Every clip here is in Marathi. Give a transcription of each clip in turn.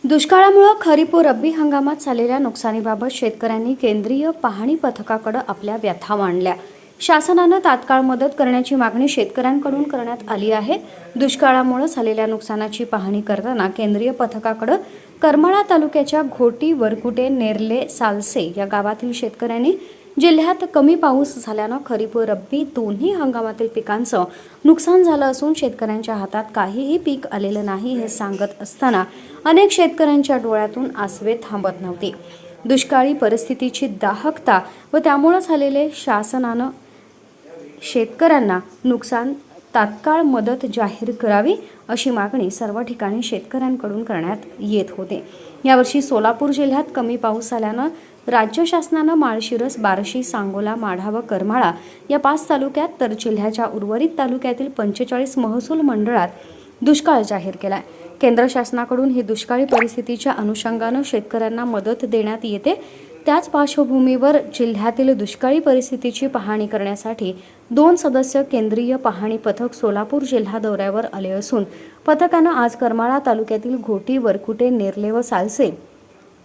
दुष्काळामुळे खरीप व रब्बी हंगामात झालेल्या नुकसानीबाबत शेतकऱ्यांनी केंद्रीय पाहणी पथकाकडे आपल्या व्यथा मांडल्या। शासनाने तात्काळ मदत करण्याची मागणी शेतकऱ्यांकडून करण्यात आली आहे। दुष्काळामुळे झालेल्या नुकसानाची पाहणी करताना केंद्रीय पथकाकडे करमाळा तालुक्याच्या घोटी, वरकुटे, नेरले, सालसे या गावातील शेतकऱ्यांनी जिल्ह्यात कमी पाऊस झाल्याने खरीप व रब्बी दोन्ही हंगामातील पिकांचं नुकसान झालं असून शेतकऱ्यांच्या हातात काहीही पीक आलेलं नाही हे सांगत असताना अनेक शेतकऱ्यांच्या डोळ्यातून आसवे थांबत नव्हते। दुष्काळी परिस्थितीची दाहकता व त्यामुळे झालेले शासनानं शेतकऱ्यांना नुकसान तात्काळ मदत जाहीर करावी अशी मागणी सर्व ठिकाणी शेतकऱ्यांकडून करण्यात येत होते। यावर्षी सोलापूर जिल्ह्यात कमी पाऊस झाल्यानं राज्य शासनानं माळशिरस, बार्शी, सांगोला, माढा व करमाळा या 5 तालुक्यात तर जिल्ह्याच्या उर्वरित तालुक्यातील 45 महसूल मंडळात दुष्काळ जाहीर केलाय। केंद्र शासनाकडून ही दुष्काळी परिस्थितीच्या अनुषंगाने शेतकऱ्यांना मदत देण्यात येते। त्याच पार्श्वभूमीवर जिल्ह्यातील दुष्काळी परिस्थितीची पाहणी करण्यासाठी 2 सदस्य केंद्रीय पाहणी पथक सोलापूर जिल्हा दौऱ्यावर आले असून पथकानं आज करमाळा तालुक्यातील घोटी, वरकुटे, नेरले व सालसे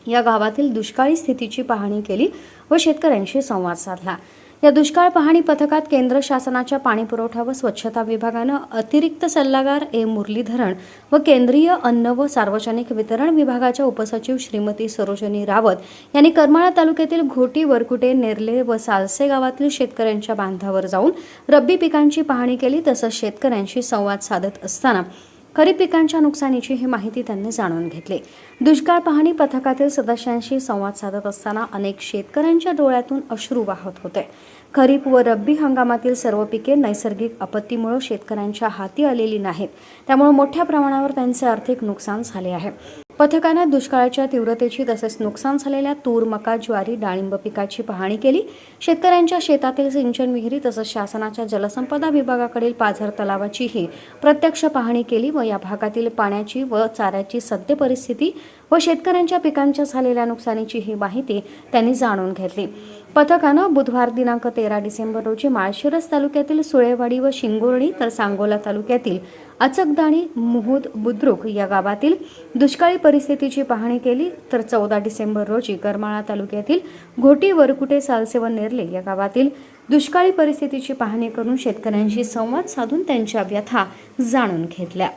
या गावातील दुष्काळी स्थितीची पाहणी केली व शेतकऱ्यांशी संवाद साधला। या दुष्काळ पाहणी पथकात केंद्र शासनाच्या पाणी पुरवठा व स्वच्छता विभागानं अतिरिक्त सल्लागार मुरलीधरन व केंद्रीय अन्न व सार्वजनिक वितरण विभागाच्या उपसचिव श्रीमती सरोजनी रावत यांनी करमाळा तालुक्यातील घोटी, वरकुटे, नेरले व सालसे गावातील शेतकऱ्यांच्या बांधावर जाऊन रब्बी पिकांची पाहणी केली। तसंच शेतकऱ्यांशी संवाद साधत असताना खरीप पिकांच्या नुकसानीची ही माहिती त्यांनी जाणून घेतली। दुष्काळ पाहणी पथकातील सदस्यांशी संवाद साधत असताना अनेक शेतकऱ्यांच्या डोळ्यातून अश्रू वाहत होते। खरीप व रब्बी हंगामातील सर्व पिके नैसर्गिक आपत्तीमुळे शेतकऱ्यांच्या हाती आलेली नाहीत, त्यामुळे मोठ्या प्रमाणावर त्यांचे आर्थिक नुकसान झाले आहे। पथकाने दुष्काळाच्या तीव्रतेची तसेच नुकसान झालेल्या तूर, मका, ज्वारी, डाळिंब पिकाची पाहणी केली। शेतकऱ्यांच्या शेतातील सिंचन विहिरी तसेच शासनाच्या जलसंपदा विभागाकडील पाझर तलावाचीही प्रत्यक्ष पाहणी केली व या भागातील पाण्याची व चाऱ्याची सद्य परिस्थिती व शेतकऱ्यांच्या पिकांच्या झालेल्या नुकसानीची ही माहिती त्यांनी जाणून घेतली। पथकानं बुधवार दिनांक 13 डिसेंबर रोजी माळशिरस तालुक्यातील सुळेवाडी व शिंगोर्णी तर सांगोला तालुक्यातील अचकदाणी, मुहुद, बुद्रुक या गावातील दुष्काळी परिस्थितीची पाहणी केली। तर 14 डिसेंबर रोजी करमाळा तालुक्यातील घोटी, वरकुटे, सालसे व नेरले या गावातील दुष्काळी परिस्थितीची पाहणी करून शेतकऱ्यांशी संवाद साधून त्यांच्या व्यथा जाणून घेतल्या।